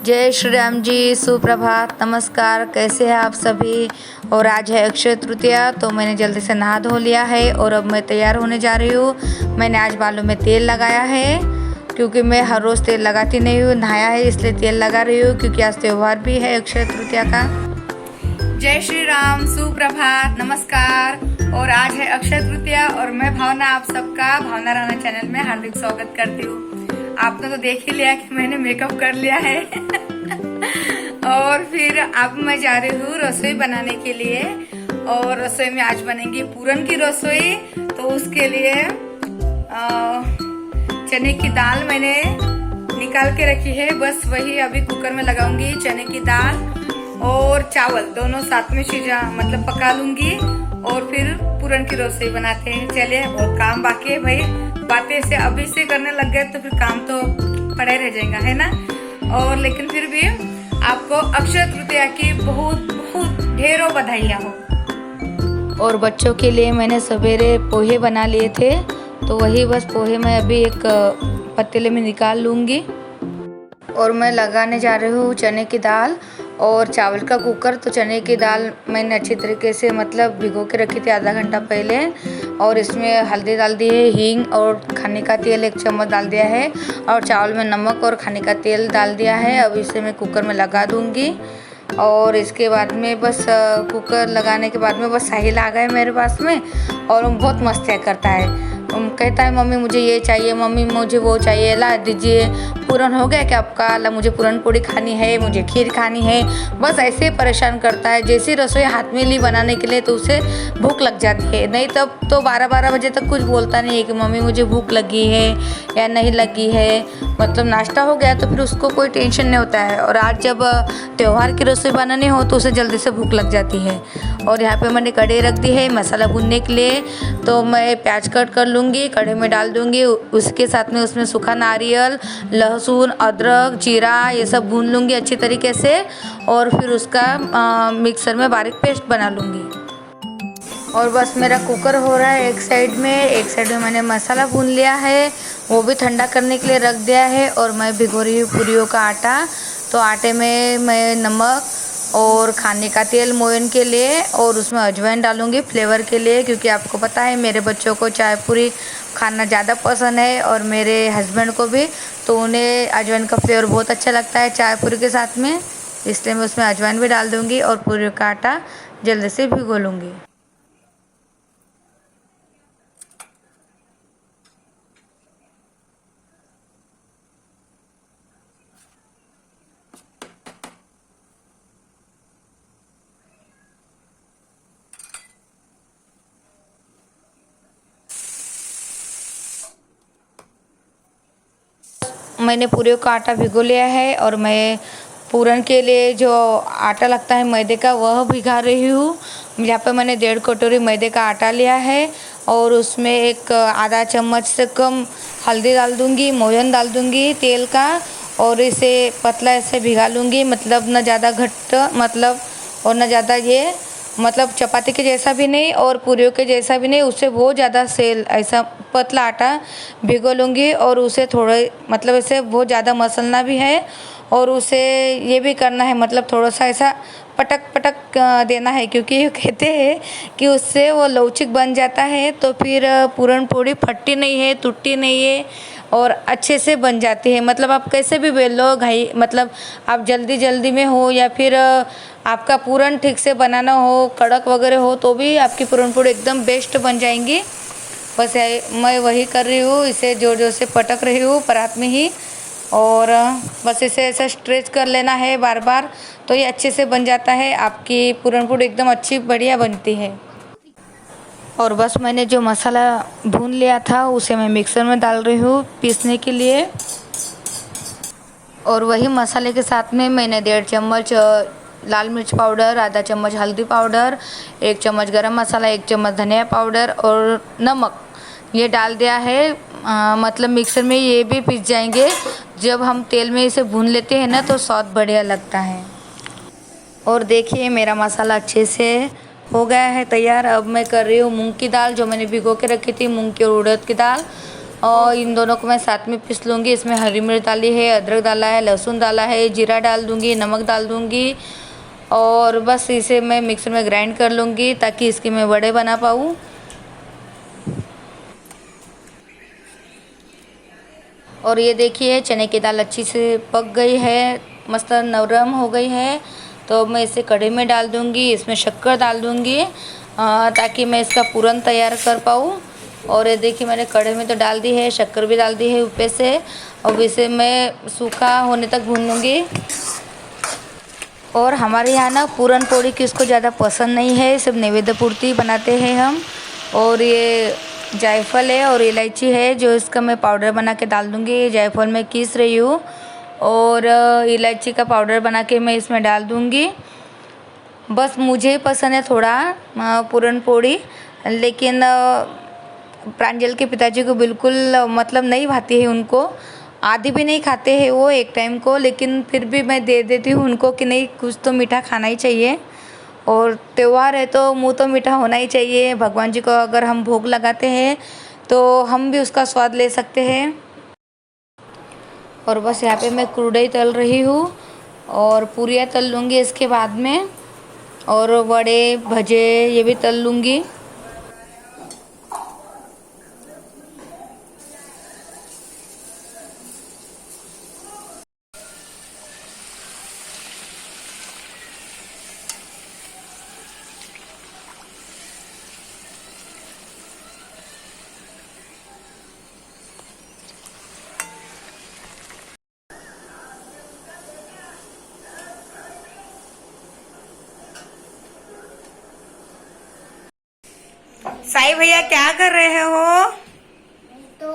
जय श्री राम जी, सुप्रभात, नमस्कार। कैसे हैं आप सभी। और आज है अक्षय तृतीया, तो मैंने जल्दी से नहा धो लिया है और अब मैं तैयार होने जा रही हूँ। मैंने आज बालों में तेल लगाया है क्योंकि मैं हर रोज़ तेल लगाती नहीं हूँ। नहाया है इसलिए तेल लगा रही हूँ क्योंकि आज त्यौहार भी है अक्षय तृतीया का। जय श्री राम, सुप्रभात, नमस्कार। और आज है अक्षय तृतीया और मैं भावना आप सबका भावना राणा चैनल में हार्दिक स्वागत करती हूँ। आपने तो देख ही लिया कि मैंने मेकअप कर लिया है और फिर अब मैं जा रही हूँ रसोई बनाने के लिए। और रसोई में आज बनेगी पूरन की रसोई। तो उसके लिए चने की दाल मैंने निकाल के रखी है, बस वही अभी कुकर में लगाऊंगी। चने की दाल और चावल दोनों साथ में मतलब पका लूंगी और फिर पूरन की रसोई बनाते हैं। चलिए, बहुत काम बाकी है भाई, बातें से अभी से करने लग गए तो फिर काम तो पड़े रह जाएगा, है ना। और लेकिन फिर भी आपको अक्षय तृतीया की बहुत बहुत ढेरों बधाइयाँ हो। और बच्चों के लिए मैंने सवेरे पोहे बना लिए थे, तो वही बस पोहे मैं अभी एक पतीले में निकाल लूँगी। और मैं लगाने जा रही हूँ चने की दाल और चावल का कुकर। तो चने की दाल मैंने अच्छी तरीके से मतलब भिगो के रखी थी आधा घंटा पहले, और इसमें हल्दी डाल दी है, हींग और खाने का तेल 1 चम्मच डाल दिया है, और चावल में नमक और खाने का तेल डाल दिया है। अब इसे मैं कुकर में लगा दूँगी। और इसके बाद में बस कुकर लगाने के बाद में बस साहिल आ गए मेरे पास में, और वो बहुत मस्तियाँ करता है। कहता है मम्मी मुझे ये चाहिए, मम्मी मुझे वो चाहिए, ला दीजिए। पूरन हो गया क्या आपका? ला मुझे पूरन पूड़ी खानी है, मुझे खीर खानी है। बस ऐसे ही परेशान करता है। जैसी रसोई हाथ में ली बनाने के लिए तो उसे भूख लग जाती है, नहीं तब तो 12-12 बजे तक कुछ बोलता नहीं है कि मम्मी मुझे भूख लगी है या नहीं लगी है। मतलब नाश्ता हो गया तो फिर उसको कोई टेंशन नहीं होता है। और आज जब त्यौहार की रसोई बनानी हो तो उसे जल्दी से भूख लग जाती है। और यहाँ पे मैंने कढ़ाई रख दी है मसाला भूनने के लिए। तो मैं प्याज कट कर लूँगी, कढ़ाई में डाल दूँगी। उसके साथ में उसमें सूखा नारियल, लहसुन, अदरक, जीरा ये सब भून लूँगी अच्छी तरीके से, और फिर उसका मिक्सर में बारीक पेस्ट बना लूँगी। और बस मेरा कुकर हो रहा है एक साइड में मैंने मसाला भून लिया है, वो भी ठंडा करने के लिए रख दिया है। और मैं भिगो रही हूँ पूरियों का आटा। तो आटे में मैं नमक और खाने का तेल मोयन के लिए, और उसमें अजवाइन डालूंगी फ्लेवर के लिए, क्योंकि आपको पता है मेरे बच्चों को चाय पूरी खाना ज़्यादा पसंद है और मेरे हस्बैंड को भी। तो उन्हें अजवाइन का फ्लेवर बहुत अच्छा लगता है चाय पूरी के साथ में, इसलिए मैं उसमें अजवाइन भी डाल दूँगी और पूरी का आटा जल्दी से भिगो लूँगी। मैंने पूरे का आटा भिगो लिया है, और मैं पूरन के लिए जो आटा लगता है मैदे का वह भिगा रही हूँ। यहाँ पे मैंने 1.5 कटोरी मैदे का आटा लिया है, और उसमें एक आधा चम्मच से कम हल्दी डाल दूँगी, मोयन डाल दूँगी तेल का, और इसे पतला ऐसे भिगा लूँगी। मतलब न ज़्यादा घट्ट मतलब और न ज़्यादा ये मतलब चपाती के जैसा भी नहीं और पूरियों के जैसा भी नहीं, उससे बहुत ज़्यादा सेल ऐसा पतला आटा भिगो लूँगी। और उसे थोड़े मतलब ऐसे बहुत ज़्यादा मसलना भी है, और उसे ये भी करना है मतलब थोड़ा सा ऐसा पटक पटक देना है, क्योंकि कहते हैं कि उससे वो लवचिक बन जाता है। तो फिर पूरन पूड़ी फटती नहीं है, टूटती नहीं है और अच्छे से बन जाती है। मतलब आप कैसे भी बेल लो घाई, मतलब आप जल्दी जल्दी में हो या फिर आपका पूरन ठीक से बनाना हो, कड़क वगैरह हो, तो भी आपकी पूरन पूड़ी एकदम बेस्ट बन जाएंगी। बस मैं वही कर रही हूँ, इसे जोर जोर से पटक रही हूँ परात में ही, और बस इसे ऐसा स्ट्रेच कर लेना है बार बार, तो ये अच्छे से बन जाता है। आपकी पूरन पूड़ी एकदम अच्छी बढ़िया बनती है। और बस मैंने जो मसाला भून लिया था उसे मैं मिक्सर में डाल रही हूँ पीसने के लिए। और वही मसाले के साथ में मैंने 1.5 चम्मच लाल मिर्च पाउडर, आधा चम्मच हल्दी पाउडर, 1 चम्मच गरम मसाला, 1 चम्मच धनिया पाउडर और नमक ये डाल दिया है। मतलब मिक्सर में ये भी पीस जाएंगे। जब हम तेल में इसे भून लेते हैं ना तो स्वाद बढ़िया लगता है। और देखिए मेरा मसाला अच्छे से हो गया है तैयार। अब मैं कर रही हूँ मूंग की दाल, जो मैंने भिगो के रखी थी, मूंग की और उड़द की दाल। और इन दोनों को मैं साथ में पीस लूँगी। इसमें हरी मिर्च डाली है, अदरक डाला है, लहसुन डाला है, जीरा डाल दूँगी, नमक डाल दूँगी और बस इसे मैं मिक्सर में ग्राइंड कर लूँगी ताकि इसके मैं वड़े बना पाऊँ। और ये देखिए चने की दाल अच्छी से पक गई है, मस्त नरम हो गई है। तो मैं इसे कढ़ी में डाल दूँगी, इसमें शक्कर डाल दूँगी ताकि मैं इसका पूरन तैयार कर पाऊँ। और ये देखिए मैंने कढ़ी में तो डाल दी है, शक्कर भी डाल दी है ऊपर से। अब इसे मैं सूखा होने तक भून लूँगी। और हमारे यहाँ ना पूरन पोड़ी किसको ज़्यादा पसंद नहीं है, सिर्फ नैवेद्य पूर्ति बनाते हैं हम। और ये जायफल है और इलायची है जो इसका मैं पाउडर बना के डाल दूँगी। जायफल मैं पीस रही हूँ और इलायची का पाउडर बना के मैं इसमें डाल दूँगी। बस मुझे पसंद है थोड़ा पूरन पोड़ी, लेकिन प्रांजल के पिताजी को बिल्कुल मतलब नहीं भाती है, उनको आधी भी नहीं खाते हैं वो एक टाइम को। लेकिन फिर भी मैं दे देती हूँ उनको कि नहीं कुछ तो मीठा खाना ही चाहिए। और त्यौहार है तो मुँह तो मीठा होना ही चाहिए। भगवान जी को अगर हम भोग लगाते हैं तो हम भी उसका स्वाद ले सकते हैं। और बस यहाँ पे मैं कुरडई तल रही हूँ और पूरियाँ तल लूँगी इसके बाद में, और वड़े भजे ये भी तल लूँगी। साई भैया क्या कर रहे हो? तो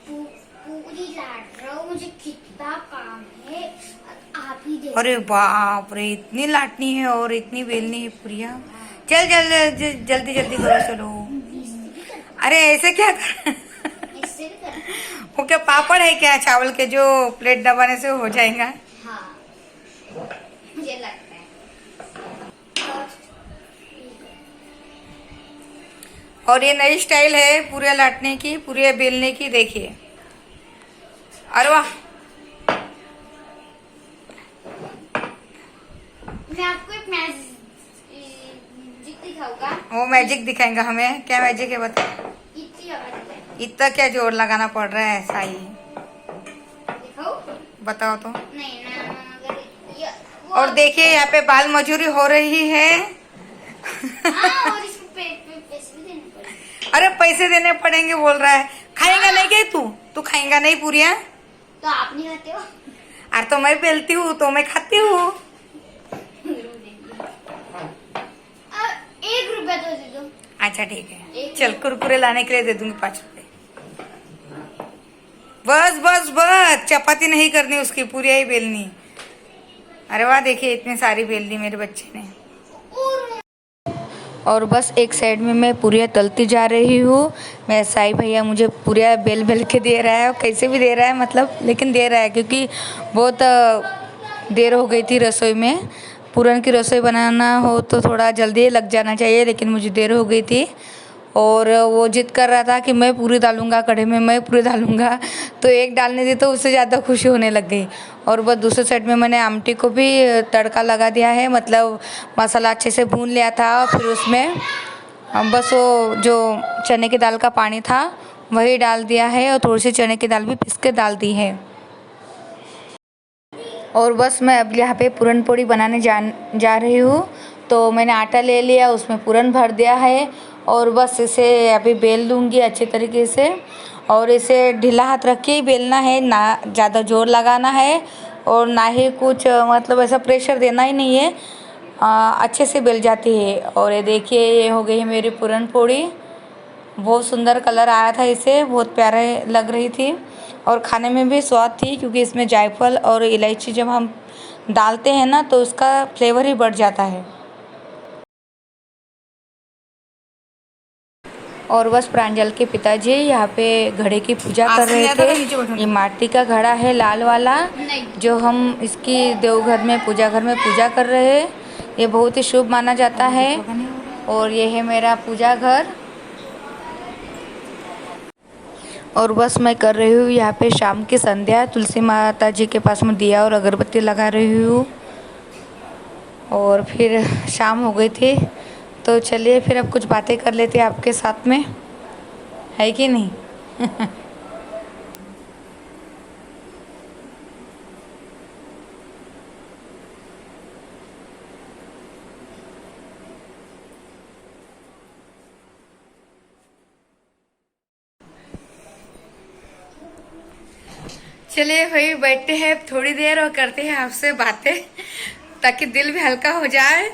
पूरी लाट रहा हूँ, मुझे कितना काम है, आप ही देखो। अरे बाप रे, इतनी लाटनी है और इतनी बेलनी है पूरियाँ। चल जल्दी जल्दी करो चलो। अरे ऐसे क्या कर इससे भी करना। वो क्या पापड़ है क्या चावल के जो प्लेट दबाने से हो जाएगा? हाँ, मुझे लगता है। और ये नई स्टाइल है पूरे लाटने की, पूरे बेलने की, देखिए। अरे वाह, मैं आपको एक मैजिक दिखाऊंगा। वो मैजिक दिखाएंगा हमें। क्या मैजिक है बता। इतनी आवाज है। इतना क्या जोर लगाना पड़ रहा है साई? दिखाओ? बताओ तो। नहीं ना, अगर ये और देखिए यहाँ पे बाल मजूरी हो रही है। हाँ, और इसको पैसे भी देने पड़ेंगे। अरे पैसे देने पड़ेंगे बोल रहा है। खाएगा नहीं क्या तू खाएगा नहीं पूरियाँ? तो आप नहीं खाते हो? अरे तो मैं बेलती हूँ तो मैं खाती हूँ। 1 रुपया तो दे दो। अच्छा ठीक है, चल कुरकुरे लाने के लिए दे दूंगी 5 रुपए। बस बस बस, चपाती नहीं करनी उसकी, पूरियाँ ही बेलनी। अरे वाह, देखिए इतनी सारी बेल दी मेरे बच्चे ने। और बस एक साइड में मैं पूरियाँ तलती जा रही हूँ। मैं साई भैया मुझे पूरियाँ बेल बेल के दे रहा है, और कैसे भी दे रहा है मतलब, लेकिन दे रहा है क्योंकि बहुत देर हो गई थी रसोई में। पूरन की रसोई बनाना हो तो थोड़ा जल्दी लग जाना चाहिए, लेकिन मुझे देर हो गई थी। और वो जिद कर रहा था कि मैं पूरी डालूंगा कढ़ी में, मैं पूरी डालूंगा। तो एक डालने दी तो उससे ज़्यादा खुशी होने लग गई। और बस दूसरे साइड में मैंने आमटी को भी तड़का लगा दिया है, मतलब मसाला अच्छे से भून लिया था। फिर उसमें बस वो जो चने की दाल का पानी था वही डाल दिया है, और थोड़ी सी चने की दाल भी पीस के डाल दी है। और बस मैं अब यहाँ पे पूरन पोड़ी बनाने जा रही हूँ। तो मैंने आटा ले लिया, उसमें पूरन भर दिया है, और बस इसे अभी बेल लूँगी अच्छे तरीके से। और इसे ढीला हाथ रख के ही बेलना है, ना ज़्यादा जोर लगाना है और ना ही कुछ मतलब ऐसा प्रेशर देना ही नहीं है। अच्छे से बेल जाती है। और ये देखिए ये हो गई है मेरी पूरन पोड़ी। बहुत सुंदर कलर आया था, इसे बहुत प्यारे लग रही थी और खाने में भी स्वाद थी, क्योंकि इसमें जायफल और इलायची जब हम डालते हैं ना तो उसका फ्लेवर ही बढ़ जाता है। और बस प्रांजल के पिताजी यहाँ पे घड़े की पूजा कर रहे थे। ये माटी का घड़ा है लाल वाला, जो हम इसकी देवघर में पूजा घर में पूजा कर रहे हैं। ये बहुत ही शुभ माना जाता है। और ये है मेरा पूजा घर। और बस मैं कर रही हूँ यहाँ पे शाम की संध्या। तुलसी माता जी के पास में दिया और अगरबत्ती लगा रही हूँ। और फिर शाम हो गई थी, तो चलिए फिर अब कुछ बातें कर लेते हैं आपके साथ में, है कि नहीं। चलिए भाई बैठते हैं थोड़ी देर और करते हैं आपसे बातें, ताकि दिल भी हल्का हो जाए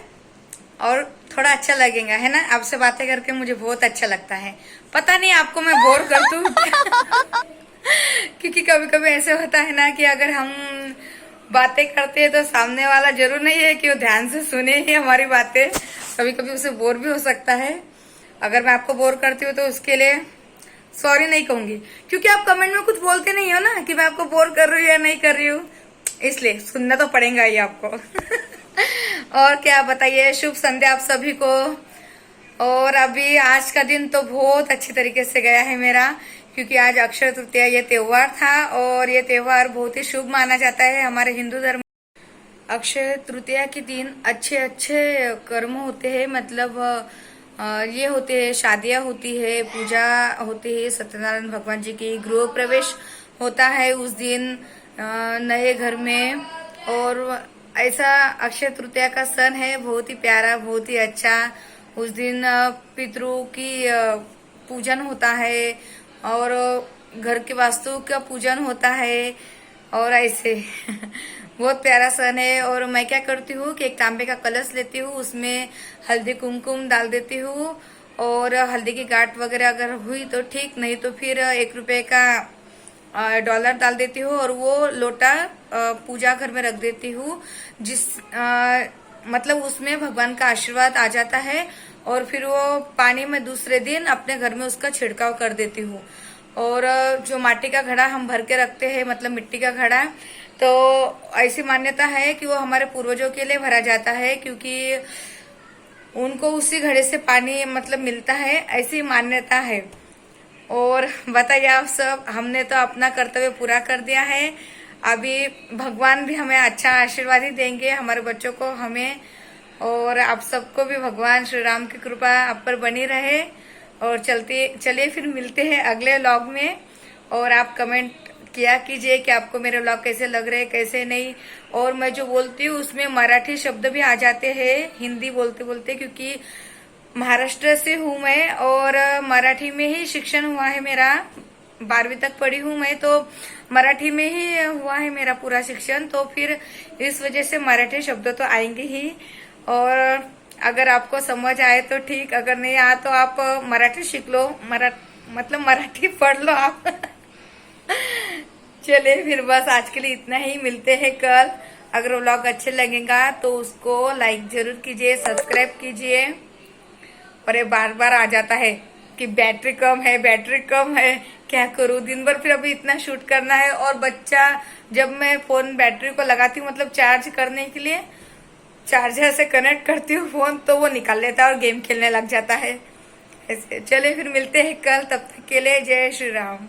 और थोड़ा अच्छा लगेगा, है ना। आपसे बातें करके मुझे बहुत अच्छा लगता है। पता नहीं आपको मैं बोर कर दूं क्योंकि कभी कभी ऐसे होता है ना कि अगर हम बातें करते हैं तो सामने वाला जरूर नहीं है कि वो ध्यान से सुने ही हमारी बातें। कभी कभी उसे बोर भी हो सकता है। अगर मैं आपको बोर करती हूँ तो उसके लिए सॉरी नहीं कहूंगी, क्योंकि आप कमेंट में कुछ बोलते नहीं हो ना कि मैं आपको बोर कर रही हूँ या नहीं कर रही हूँ, इसलिए सुनना तो पड़ेगा ही आपको। और क्या बताइए, शुभ संध्या आप सभी को। और अभी आज का दिन तो बहुत अच्छे तरीके से गया है मेरा, क्योंकि आज अक्षय तृतीया ये त्योहार था और ये त्योहार बहुत ही शुभ माना जाता है हमारे हिंदू धर्म। अक्षय तृतीया के दिन अच्छे अच्छे कर्म होते हैं, मतलब ये होते हैं, शादियां होती है, पूजा होती है सत्यनारायण भगवान जी की, गृह प्रवेश होता है उस दिन नए घर में। और ऐसा अक्षय तृतीया का सन है, बहुत ही प्यारा, बहुत ही अच्छा। उस दिन पितरों की पूजन होता है और घर के वास्तु का पूजन होता है और ऐसे बहुत प्यारा सन है। और मैं क्या करती हूँ कि एक तांबे का कलश लेती हूँ, उसमें हल्दी कुमकुम डाल देती हूँ और हल्दी की गांठ वगैरह अगर हुई तो ठीक, नहीं तो फिर 1 रुपए का डॉलर डाल देती हूँ और वो लोटा पूजा घर में रख देती हूँ, जिस मतलब उसमें भगवान का आशीर्वाद आ जाता है। और फिर वो पानी में दूसरे दिन अपने घर में उसका छिड़काव कर देती हूँ। और जो माटी का घड़ा हम भर के रखते हैं, मतलब मिट्टी का घड़ा, तो ऐसी मान्यता है कि वो हमारे पूर्वजों के लिए भरा जाता है, क्योंकि उनको उसी घड़े से पानी मतलब मिलता है, ऐसी मान्यता है। और बताइए आप सब, हमने तो अपना कर्तव्य पूरा कर दिया है। अभी भगवान भी हमें अच्छा आशीर्वाद ही देंगे, हमारे बच्चों को, हमें, और आप सबको भी भगवान श्री राम की कृपा आप पर बनी रहे। और चलिए फिर मिलते हैं अगले व्लॉग में। और आप कमेंट किया कीजिए कि आपको मेरे व्लॉग कैसे लग रहे हैं, कैसे नहीं। और मैं जो बोलती हूँ उसमें मराठी शब्द भी आ जाते हैं हिंदी बोलते बोलते, क्योंकि महाराष्ट्र से हूँ मैं और मराठी में ही शिक्षण हुआ है मेरा, 12वीं तक पढ़ी हूँ मैं, तो मराठी में ही हुआ है मेरा पूरा शिक्षण। तो फिर इस वजह से मराठी शब्द तो आएंगे ही। और अगर आपको समझ आए तो ठीक, अगर नहीं आया तो आप मराठी सीख लो, मतलब मराठी पढ़ लो आप। चलिए फिर बस आज के लिए इतना ही, मिलते हैं कल। अगर व्लॉग अच्छे लगेगा तो उसको लाइक जरूर कीजिए, सब्सक्राइब कीजिए। और ये बार बार आ जाता है कि बैटरी कम है, बैटरी कम है, क्या करूं, दिन भर फिर अभी इतना शूट करना है। और बच्चा, जब मैं फोन बैटरी को लगाती हूँ मतलब चार्ज करने के लिए, चार्जर से कनेक्ट करती हूँ फोन, तो वो निकाल लेता है और गेम खेलने लग जाता है ऐसे। चलिए फिर मिलते हैं कल, तब तक के लिए जय श्री राम।